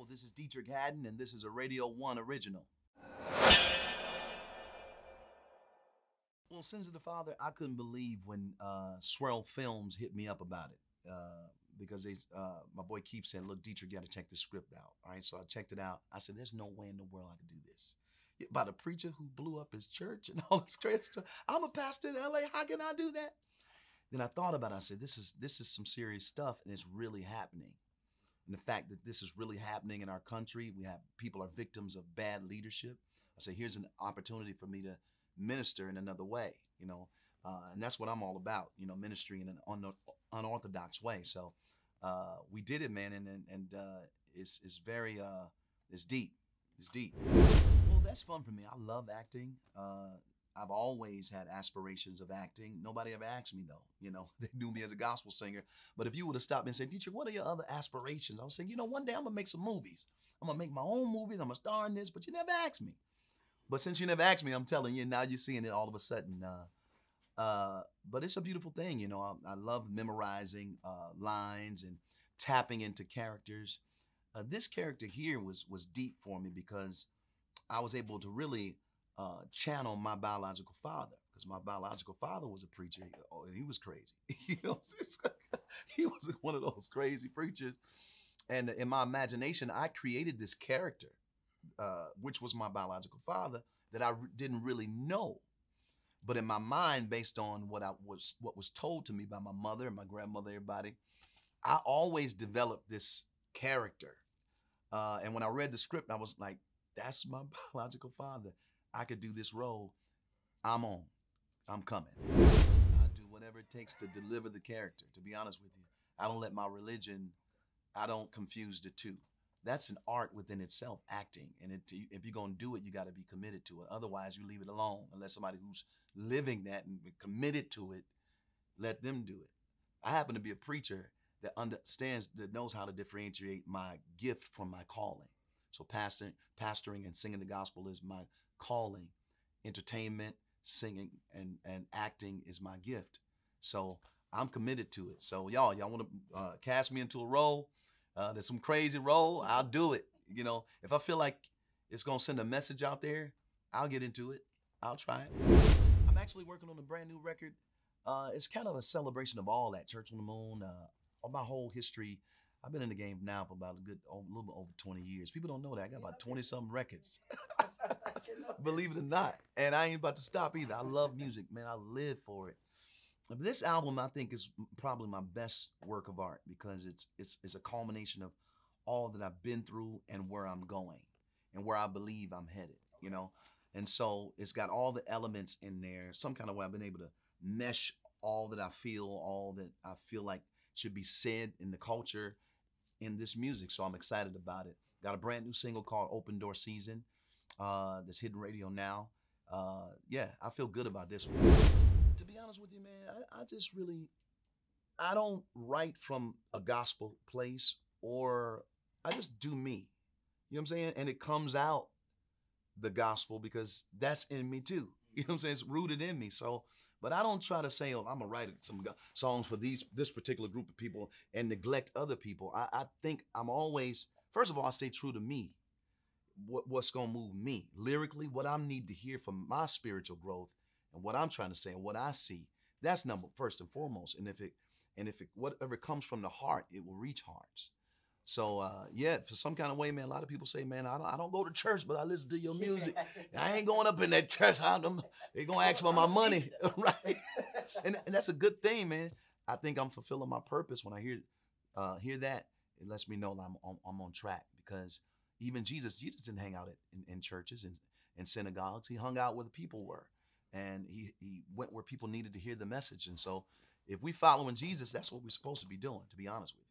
Hello, this is Dietrich Haddon, and this is a Radio 1 original. Well, Sins of the Father, I couldn't believe when Swirl Films hit me up about it because my boy Keith said, look, Dietrich, you got to check this script out. All right, so I checked it out. I said, there's no way in the world I could do this. About a preacher who blew up his church and all this crazy stuff. I'm a pastor in LA. How can I do that? Then I thought about it. I said, this is some serious stuff, and it's really happening. And the fact that this is really happening in our country, people are victims of bad leadership. I say, here's an opportunity for me to minister in another way, and that's what I'm all about, ministry in an unorthodox way. So we did it, man, and it's very it's deep. It's deep. Well, that's fun for me. I love acting. I've always had aspirations of acting. Nobody ever asked me though. They knew me as a gospel singer. But if you would have stopped me and said, Dietrich, what are your other aspirations? I would say, one day I'm gonna make some movies. I'm gonna make my own movies. I'm gonna star in this, but you never asked me. But since you never asked me, I'm telling you, now you're seeing it all of a sudden. But it's a beautiful thing, I love memorizing lines and tapping into characters. This character here was deep for me because I was able to really channel my biological father, because my biological father was a preacher. And he was crazy. He was one of those crazy preachers. And in my imagination, I created this character, which was my biological father, that I didn't really know. But in my mind, based on what was told to me by my mother and my grandmother, everybody, I always developed this character. And when I read the script, I was like, that's my biological father. I could do this role. I'm coming. I do whatever it takes to deliver the character, to be honest with you. I don't let my religion, I don't confuse the two. That's an art within itself, acting. And if you're going to do it, you got to be committed to it. Otherwise, you leave it alone. Unless somebody who's living that and committed to it, let them do it. I happen to be a preacher that understands, that knows how to differentiate my gift from my calling. So pastoring and singing the gospel is my calling. Entertainment, singing, and acting is my gift. So I'm committed to it. So y'all want to cast me into a role, there's some crazy role, I'll do it. If I feel like it's going to send a message out there, I'll get into it. I'll try it. I'm actually working on a brand new record. It's kind of a celebration of all that, Church on the Moon, of my whole history. I've been in the game now for about a little bit over 20 years. People don't know that. I got about 20-something records. Believe it or not. And I ain't about to stop either. I love music, man. I live for it. This album, I think, is probably my best work of art because it's a culmination of all that I've been through and where I'm going and where I believe I'm headed, And so it's got all the elements in there. Some kind of way I've been able to mesh all that I feel like should be said in the culture in this music. So I'm excited about it. Got a brand new single called Open Door Season that's hitting radio now. Yeah, I feel good about this one. To be honest with you, man, I don't write from a gospel place, or I just do me. You know what I'm saying? And it comes out the gospel because that's in me too. You know what I'm saying? It's rooted in me. So, but I don't try to say, oh, I'm gonna write some songs for this particular group of people and neglect other people. I think I'm always, first of all, I stay true to me. What's gonna move me lyrically, what I need to hear from my spiritual growth, and what I'm trying to say and what I see. That's first and foremost. And if it whatever comes from the heart, it will reach hearts. So yeah, for some kind of way, man, a lot of people say, man, I don't go to church, but I listen to your music. I ain't going up in that church. They're gonna ask for my money, right? And that's a good thing, man. I think I'm fulfilling my purpose when I hear that. It lets me know that I'm on track, because even Jesus didn't hang out in churches and synagogues. He hung out where the people were, and he went where people needed to hear the message. And so if we following Jesus, that's what we're supposed to be doing, to be honest with you.